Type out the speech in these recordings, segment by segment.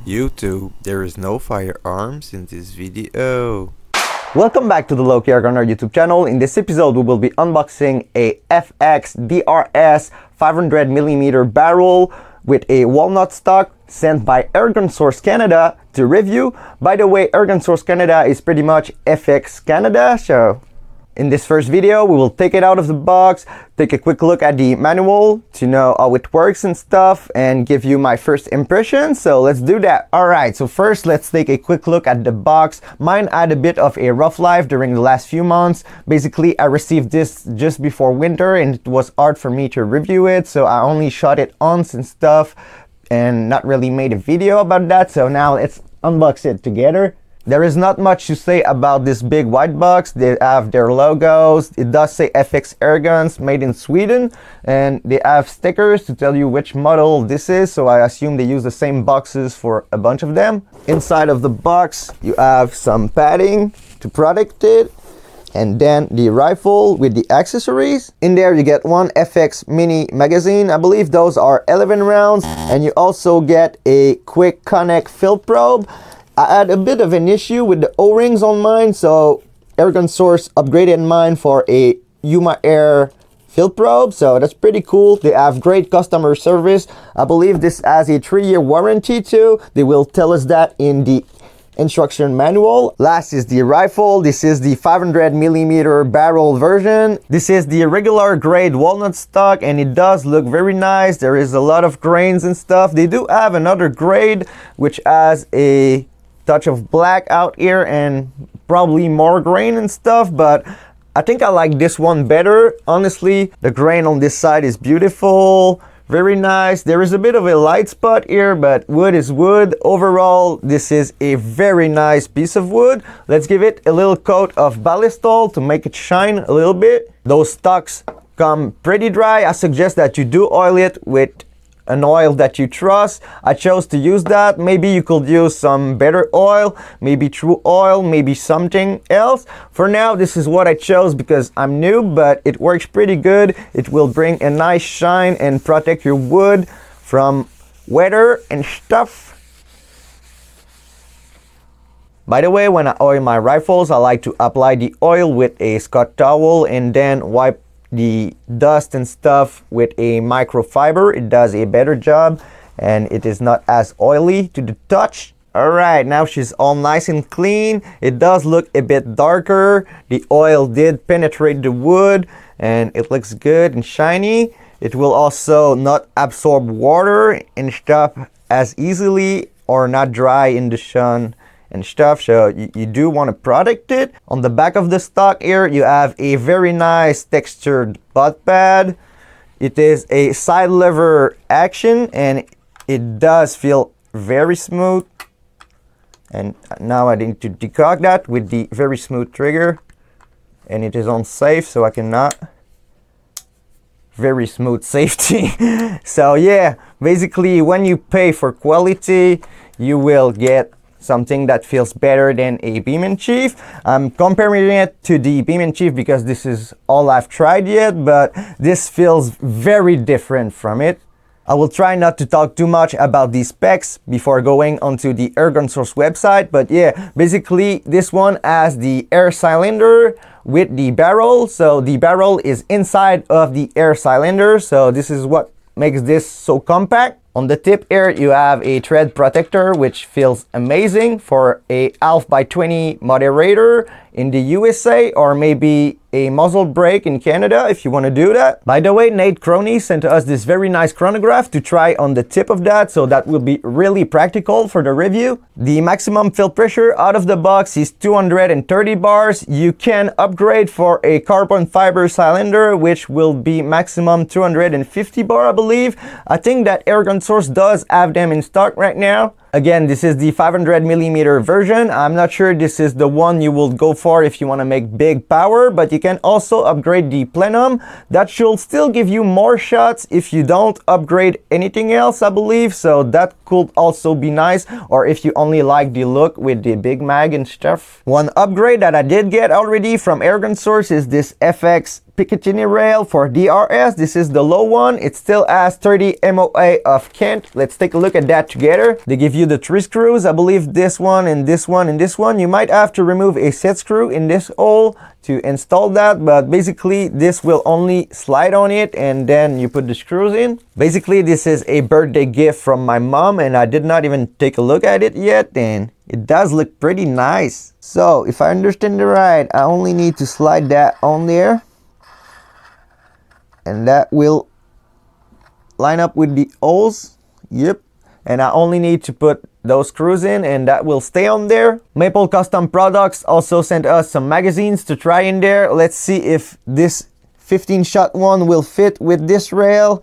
YouTube, there is no firearms in this video. Welcome back to the Lowkey Airgunner YouTube channel. In this episode, we will be unboxing a FX DRS 500mm barrel with a walnut stock sent by Airgun Source Canada to review. By the way, Airgun Source Canada is pretty much FX Canada, so in this first video, we will take it out of the box, take a quick look at the manual to know how it works and stuff, and give you my first impression. So let's do that. Alright, so first let's take a quick look at the box. Mine had a bit of a rough life during the last few months. Basically, I received this just before winter and it was hard for me to review it, so I only shot it once and stuff and not really made a video about that. So now let's unbox it together. There is not much to say about this big white box. They have their logos. It does say FX Airguns, made in Sweden, and they have stickers to tell you which model this is, so I assume they use the same boxes for a bunch of them. Inside of the box you have some padding to protect it, and then the rifle with the accessories. In there you get one FX mini magazine. I believe those are 11 rounds, and you also get a quick connect fill probe. I had a bit of an issue with the O-rings on mine, so Airgun Source upgraded mine for a Yuma Air fill probe, so that's pretty cool. They have great customer service. I believe this has a 3-year warranty too. They will tell us that in the instruction manual. Last is the rifle. This is the 500mm barrel version. This is the regular grade walnut stock, and it does look very nice. There is a lot of grains and stuff. They do have another grade which has a touch of black out here and probably more grain and stuff, but I think I like this one better. Honestly, the grain on this side is beautiful, very nice. There is a bit of a light spot here, but wood is wood. Overall, this is a very nice piece of wood. Let's give it a little coat of ballistol to make it shine a little bit. Those stocks come pretty dry. I suggest that you do oil it with an oil that you trust. I chose to use that. Maybe you could use some better oil, maybe True Oil, maybe something else. For now, this is what I chose because I'm new, but it works pretty good. It will bring a nice shine and protect your wood from weather and stuff. By the way, when I oil my rifles, I like to apply the oil with a Scott towel and then wipe the dust and stuff with a microfiber. It does a better job and it is not as oily to the touch. Alright, now she's all nice and clean. It does look a bit darker. The oil did penetrate the wood and it looks good and shiny. It will also not absorb water and stuff as easily or not dry in the sun and stuff, so you do want to protect it. On the back of the stock here, you have a very nice textured butt pad. It is a side lever action and it does feel very smooth. And now I need to decock that with the very smooth trigger, and it is on safe, so I cannot. Very smooth safety. So yeah, basically when you pay for quality, you will get something that feels better than a Beam & Chief. I'm comparing it to the Beam & Chief because this is all I've tried yet, but this feels very different from it. I will try not to talk too much about these specs before going onto the Airgun Source website, but yeah, basically this one has the air cylinder with the barrel, so the barrel is inside of the air cylinder, so this is what makes this so compact. On the tip here, you have a thread protector, which feels amazing for a 1/2x20 moderator in the USA, or maybe a muzzle brake in Canada if you want to do that. By the way, Nate Croney sent us this very nice chronograph to try on the tip of that, so that will be really practical for the review. The maximum fill pressure out of the box is 230 bars. You can upgrade for a carbon fiber cylinder, which will be maximum 250 bar, I believe. I think that Airgun Source does have them in stock right now. Again, this is the 500mm version. I'm not sure this is the one you will go for if you want to make big power, but you can also upgrade the plenum. That should still give you more shots if you don't upgrade anything else, I believe, so that could could also be nice, or if you only like the look with the big mag and stuff. One upgrade that I did get already from Airgun Source is this FX Picatinny rail for DRS. This is the low one. It still has 30 MOA of Kent. Let's take a look at that together. They give you the 3 screws. I believe this one and this one and this one. You might have to remove a set screw in this hole to install that, but basically this will only slide on it and then you put the screws in. Basically this is a birthday gift from my mom and I did not even take a look at it yet, and it does look pretty nice. So if I understand it right, I only need to slide that on there, and that will line up with the holes. Yep. And I only need to put those screws in and that will stay on there. Maple Custom Products also sent us some magazines to try in there. Let's see if this 15-shot one will fit with this rail.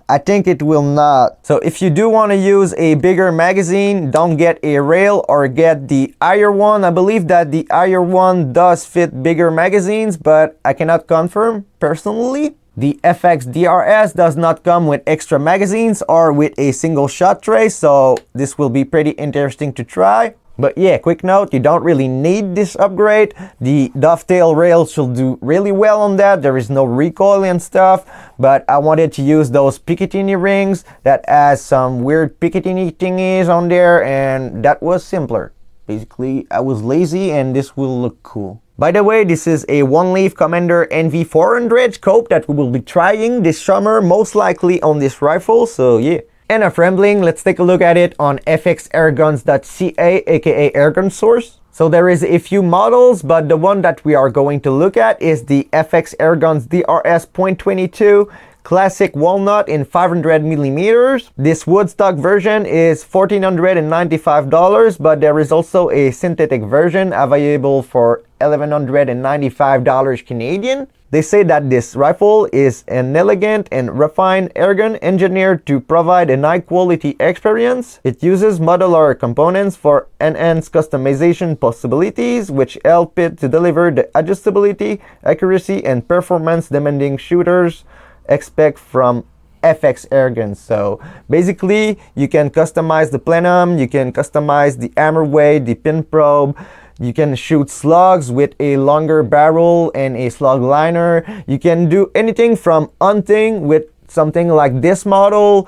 I think it will not. So if you do want to use a bigger magazine, don't get a rail or get the higher one. I believe that the higher one does fit bigger magazines, but I cannot confirm personally. The FX DRS does not come with extra magazines or with a single shot tray, so this will be pretty interesting to try. But yeah, quick note, you don't really need this upgrade. The dovetail rail should do really well on that. There is no recoil and stuff, but I wanted to use those Picatinny rings that has some weird Picatinny thingies on there, and that was simpler. Basically, I was lazy and this will look cool. By the way, this is a One Leaf Commander NV400 scope that we will be trying this summer, most likely on this rifle, so yeah. Enough rambling, let's take a look at it on fxairguns.ca, aka Airgun Source. So there is a few models, but the one that we are going to look at is the FX Airguns DRS .22 Classic Walnut in 500mm. This woodstock version is $1,495, but there is also a synthetic version available for $1,195 Canadian. They say that this rifle is an elegant and refined airgun engineered to provide a high-quality experience. It uses modular components for enhanced customization possibilities, which help it to deliver the adjustability, accuracy, and performance demanding shooters expect from FX Airguns. So basically, you can customize the plenum, you can customize the hammer weight, the pin probe. You can shoot slugs with a longer barrel and a slug liner. You can do anything from hunting with something like this model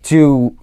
to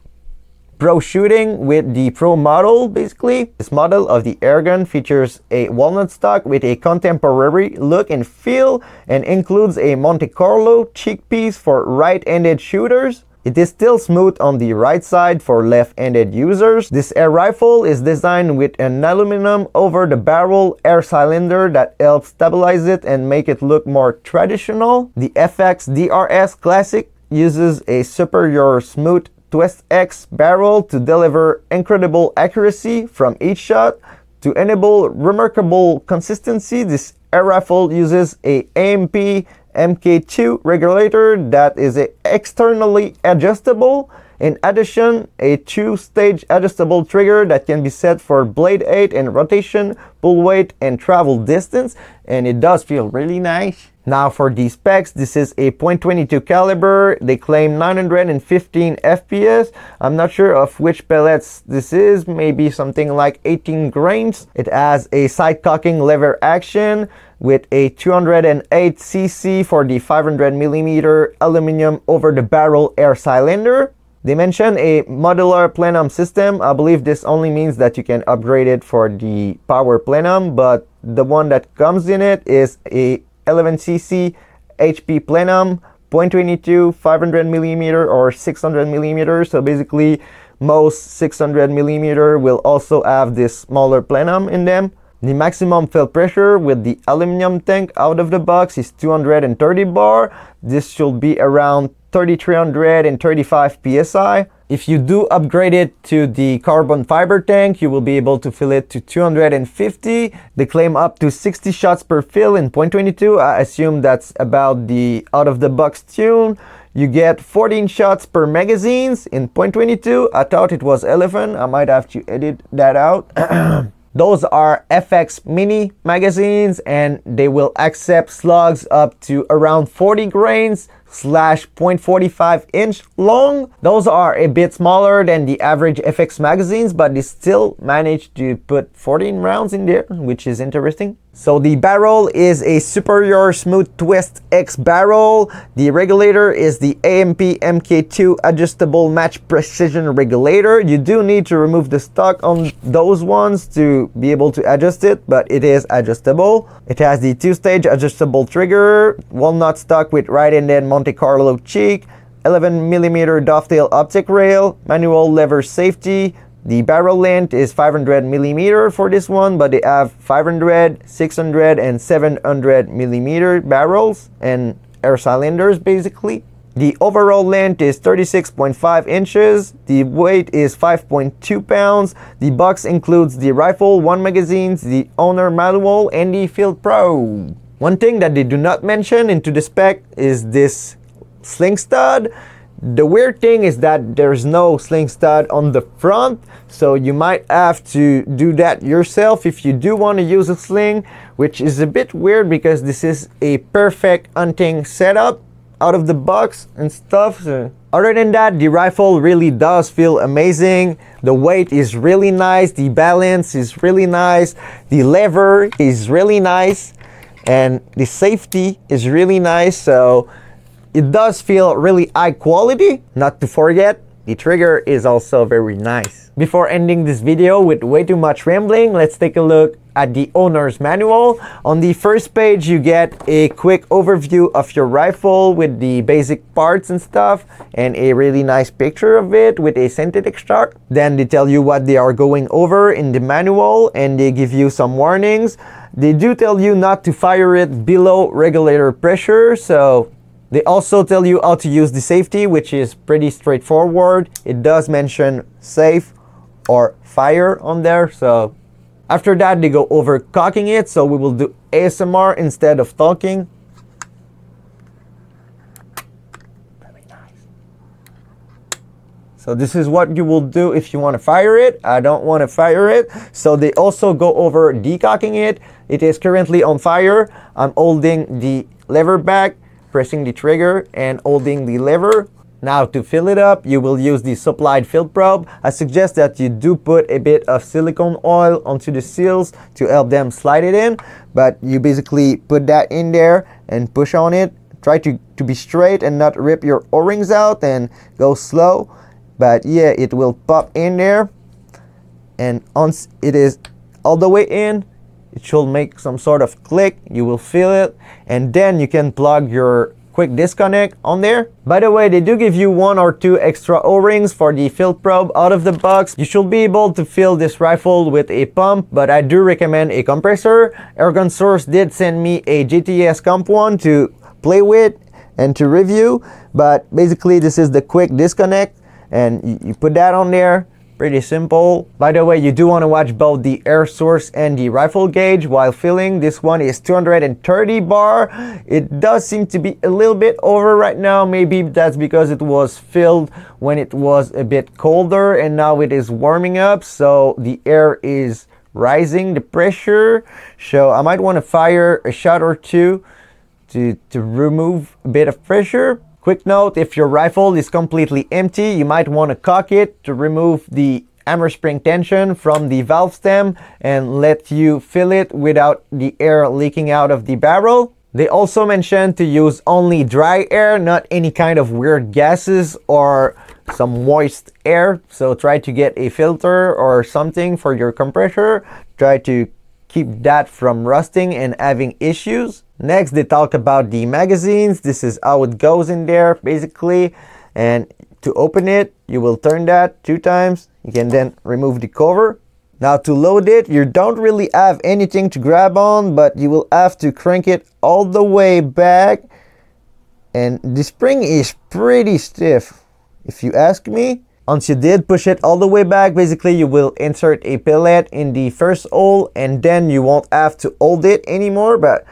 pro shooting with the pro model. Basically, this model of the airgun features a walnut stock with a contemporary look and feel and includes a Monte Carlo cheekpiece for right-handed shooters. It is still smooth on the right side for left-handed users. This air rifle is designed with an aluminum over-the-barrel air cylinder that helps stabilize it and make it look more traditional. The FX DRS Classic uses a superior smooth Twist X barrel to deliver incredible accuracy from each shot. To enable remarkable consistency, this air rifle uses a AMP MK2 regulator that is externally adjustable. In addition, a 2-stage adjustable trigger that can be set for blade height and rotation, pull weight, and travel distance, and it does feel really nice. Now for the specs, this is a .22 caliber. They claim 915 FPS. I'm not sure of which pellets this is, maybe something like 18 grains. It has a side cocking lever action with a 208cc for the 500mm aluminum over the barrel air cylinder. They mention a modular plenum system. I believe this only means that you can upgrade it for the power plenum, but the one that comes in it is a 11cc HP plenum, .22, 500mm or 600mm. So basically most 600mm will also have this smaller plenum in them. The maximum fill pressure with the aluminum tank out of the box is 230 bar. This should be around 3,335 psi. If you do upgrade it to the carbon fiber tank, you will be able to fill it to 250. They claim up to 60 shots per fill in .22. I assume that's about the out-of-the-box tune. You get 14 shots per magazines in .22. I thought it was 11. I might have to edit that out. Those are FX mini magazines and they will accept slugs up to around 40 grains. slash 0.45 inch long. Those are a bit smaller than the average FX magazines, but they still managed to put 14 rounds in there, which is interesting. So the barrel is a Superior Smooth Twist X barrel. The regulator is the AMP MK2 adjustable match precision regulator. You do need to remove the stock on those ones to be able to adjust it, but it is adjustable. It has the 2-stage adjustable trigger, walnut stock with right-handed Monte Carlo cheek, 11mm dovetail optic rail, manual lever safety. The barrel length is 500mm for this one, but they have 500, 600, and 700mm barrels and air cylinders basically. The overall length is 36.5 inches. The weight is 5.2 pounds. The box includes the rifle, 1 magazine, the owner manual, and the field probe. One thing that they do not mention into the spec is this sling stud. The weird thing is that there's no sling stud on the front, so you might have to do that yourself if you do want to use a sling, which is a bit weird because this is a perfect hunting setup out of the box and stuff. So other than that, the rifle really does feel amazing. The weight is really nice, the balance is really nice, the lever is really nice, and the safety is really nice. So it does feel really high quality. Not to forget, the trigger is also very nice. Before ending this video with way too much rambling, let's take a look at the owner's manual. On the first page, you get a quick overview of your rifle with the basic parts and stuff, and a really nice picture of it with a synthetic stock. Then they tell you what they are going over in the manual, and they give you some warnings. They do tell you not to fire it below regulator pressure, so they also tell you how to use the safety, which is pretty straightforward. It does mention safe or fire on there. So after that, they go over cocking it. So we will do ASMR instead of talking. Very nice. So this is what you will do if you want to fire it. I don't want to fire it. So they also go over decocking it. It is currently on fire. I'm holding the lever back, pressing the trigger and holding the lever. Now to fill it up, you will use the supplied field probe. I suggest that you do put a bit of silicone oil onto the seals to help them slide it in, but you basically put that in there and push on it. Try to be straight and not rip your O-rings out, and go slow, but yeah, it will pop in there, and once it is all the way in, it should make some sort of click. You will feel it, and then you can plug your quick disconnect on there. By the way, they do give you 1 or 2 extra O-rings for the field probe out of the box. You should be able to fill this rifle with a pump, but I do recommend a compressor. Airgun Source did send me a GTS Comp 1 to play with and to review, but basically this is the quick disconnect, and you put that on there. Pretty simple. By the way, you do want to watch both the air source and the rifle gauge while filling. This one is 230 bar. It does seem to be a little bit over right now. Maybe that's because it was filled when it was a bit colder, and now it is warming up, so the air is rising, the pressure. So I might want to fire a shot or two to remove a bit of pressure. Quick note, if your rifle is completely empty, you might want to cock it to remove the hammer spring tension from the valve stem and let you fill it without the air leaking out of the barrel. They also mentioned to use only dry air, not any kind of weird gases or some moist air. So try to get a filter or something for your compressor. Try to keep that from rusting and having issues. Next, they talk about the magazines. This is how it goes in there basically, and to open it, you will turn that 2 times. You can then remove the cover. Now to load it, you don't really have anything to grab on, but you will have to crank it all the way back, and the spring is pretty stiff if you ask me. Once you did push it all the way back, basically you will insert a pellet in the first hole, and then you won't have to hold it anymore. But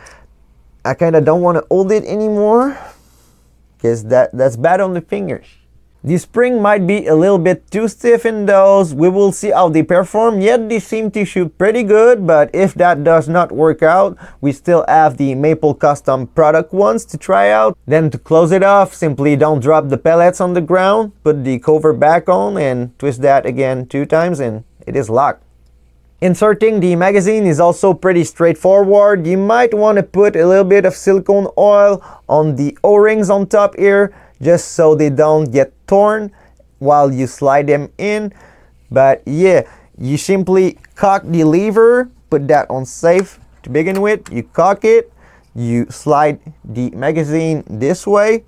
I kind of don't want to hold it anymore because that's bad on the fingers. The spring might be a little bit too stiff in those. We will see how they perform. Yet they seem to shoot pretty good, but if that does not work out, we still have the Maple Custom product ones to try out. Then to close it off, simply don't drop the pellets on the ground, put the cover back on and twist that again 2 times and it is locked. Inserting the magazine is also pretty straightforward. You might want to put a little bit of silicone oil on the O-rings on top here, just so they don't get torn while you slide them in. But yeah, you simply cock the lever, put that on safe to begin with. You cock it, you slide the magazine this way,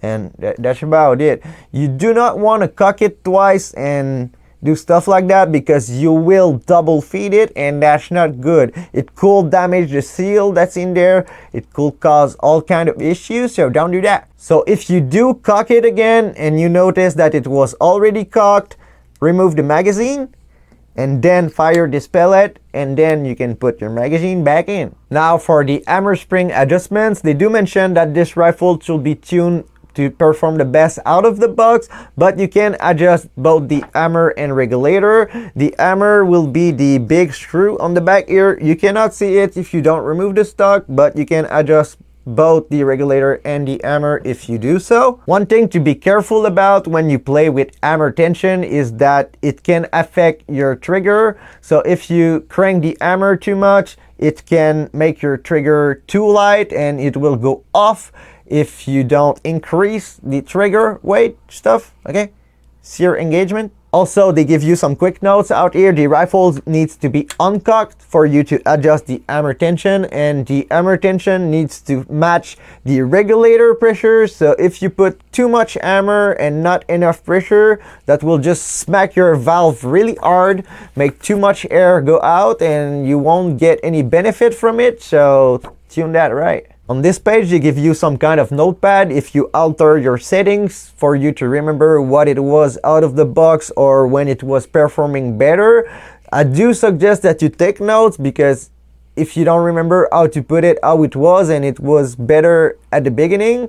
and that's about it. You do not want to cock it twice and do stuff like that, because you will double feed it and that's not good. It could damage the seal that's in there. It could cause all kind of issues, so don't do that. So if you do cock it again and you notice that it was already cocked, remove the magazine and then fire this pellet, and then you can put your magazine back in. Now for the hammer spring adjustments, they do mention that this rifle should be tuned to perform the best out of the box, but you can adjust both the hammer and regulator. The hammer will be the big screw on the back here. You cannot see it if you don't remove the stock, but you can adjust both the regulator and the hammer if you do so. One thing to be careful about when you play with hammer tension is that it can affect your trigger. So if you crank the hammer too much, it can make your trigger too light and it will go off if you don't increase the trigger weight stuff, okay? Sear engagement. Also, they give you some quick notes out here. The rifle needs to be uncocked for you to adjust the hammer tension, and the hammer tension needs to match the regulator pressure. So if you put too much hammer and not enough pressure, that will just smack your valve really hard, make too much air go out, and you won't get any benefit from it. So tune that right. On this page, they give you some kind of notepad if you alter your settings for you to remember what it was out of the box or when it was performing better. I do suggest that you take notes, because if you don't remember how to put it how it was and it was better at the beginning,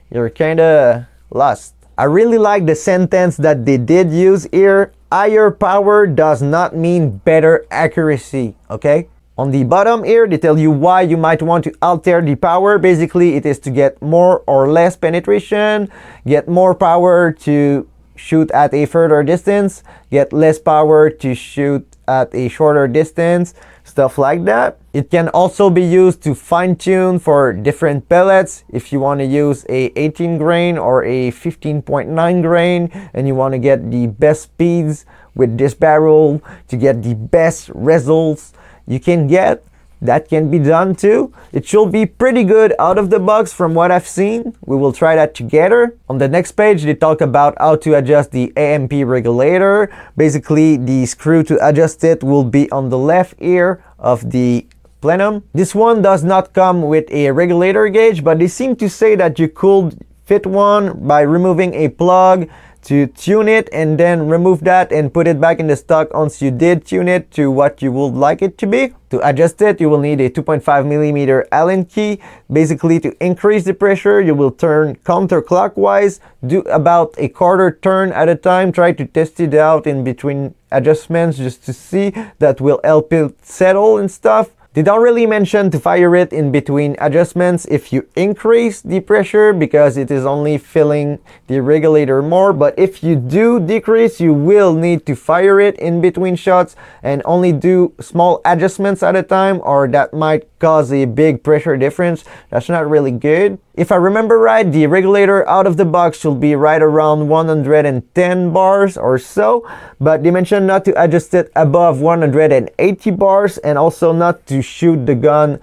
you're kinda lost. I really like the sentence that they did use here. Higher power does not mean better accuracy, okay? On the bottom here, they tell you why you might want to alter the power. Basically, it is to get more or less penetration, get more power to shoot at a further distance, get less power to shoot at a shorter distance, stuff like that. It can also be used to fine-tune for different pellets. If you want to use a 18 grain or a 15.9 grain and you want to get the best speeds with this barrel to get the best results you can get, that can be done too. It should be pretty good out of the box from what I've seen. We will try that together. On the next page, they talk about how to adjust the AMP regulator. Basically, the screw to adjust it will be on the left ear of the plenum. This one does not come with a regulator gauge, but they seem to say that you could fit one by removing a plug to tune it and then remove that and put it back in the stock once you did tune it to what you would like it to be. To adjust it, you will need a 2.5mm Allen key. Basically, to increase the pressure, you will turn counterclockwise, do about a quarter turn at a time. Try to test it out in between adjustments just to see. That will help it settle and stuff. They don't really mention to fire it in between adjustments if you increase the pressure, because it is only filling the regulator more. But if you do decrease, you will need to fire it in between shots and only do small adjustments at a time, or that might cause a big pressure difference. That's not really good. If I remember right, the regulator out of the box should be right around 110 bars or so, but they mentioned not to adjust it above 180 bars and also not to shoot the gun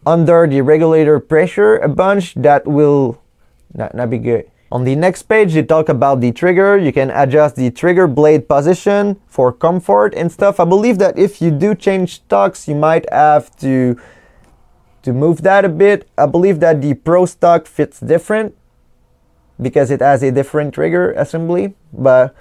under the regulator pressure a bunch. That will not be good. On the next page, they talk about the trigger. You can adjust the trigger blade position for comfort and stuff. I believe that if you do change stocks, you might have to move that a bit. I believe that the Pro stock fits different because it has a different trigger assembly, but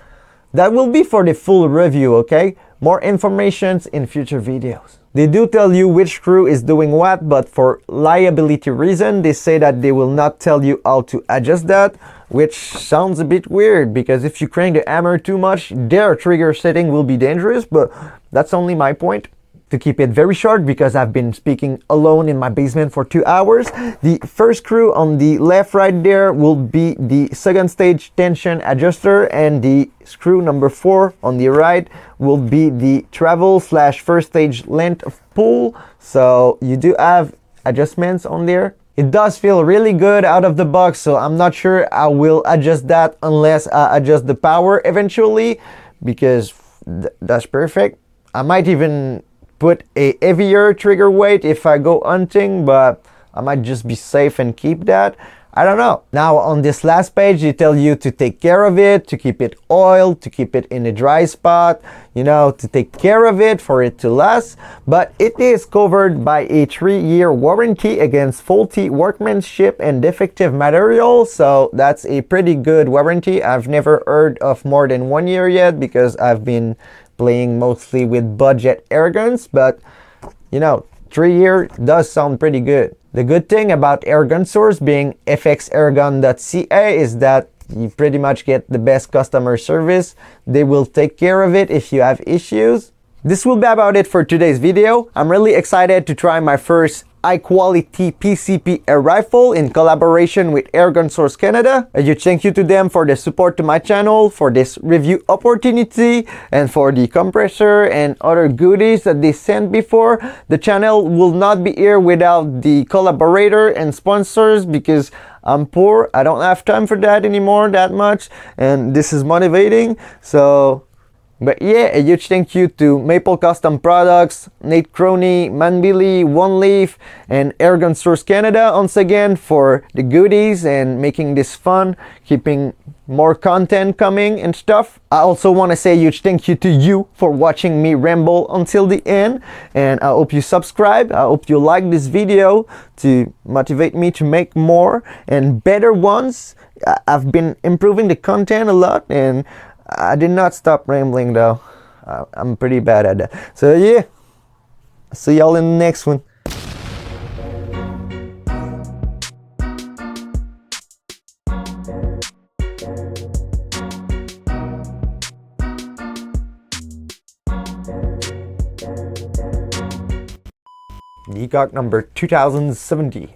that will be for the full review, okay? More information in future videos. They do tell you which screw is doing what, but for liability reason, they say that they will not tell you how to adjust that, which sounds a bit weird because if you crank the hammer too much, their trigger setting will be dangerous, but that's only my point. To keep it very short, because I've been speaking alone in my basement for 2 hours, the first screw on the left right there will be the second stage tension adjuster, and the screw number 4 on the right will be the travel / first stage length of pull. So you do have adjustments on there. It does feel really good out of the box, so I'm not sure I will adjust that unless I adjust the power eventually, because that's perfect. I might even put a heavier trigger weight if I go hunting, but I might just be safe and keep that. I don't know. Now on this last page, they tell you to take care of it, to keep it oiled, to keep it in a dry spot, you know, to take care of it for it to last. But it is covered by a 3-year warranty against faulty workmanship and defective material. So that's a pretty good warranty. I've never heard of more than 1 year yet because I've been playing mostly with budget airguns, but you know, 3 year does sound pretty good. The good thing about airgun source being fxairgun.ca is that you pretty much get the best customer service. They will take care of it if you have issues. This will be about it for today's video. I'm really excited to try my first high quality PCP air rifle in collaboration with Airgun Source Canada. A huge thank you to them for the support to my channel, for this review opportunity, and for the compressor and other goodies that they sent before. The channel will not be here without the collaborator and sponsors because I'm poor. I don't have time for that anymore that much, and this is motivating. But yeah, a huge thank you to Maple Custom Products, Nate Croney, Manbili, One Leaf, and Airgun Source Canada once again for the goodies and making this fun, keeping more content coming and stuff. I also want to say a huge thank you to you for watching me ramble until the end, and I hope you subscribe. I hope you like this video to motivate me to make more and better ones. I've been improving the content a lot, and I did not stop rambling though. I'm pretty bad at that. So yeah, see y'all in the next one. Leacock number 2070.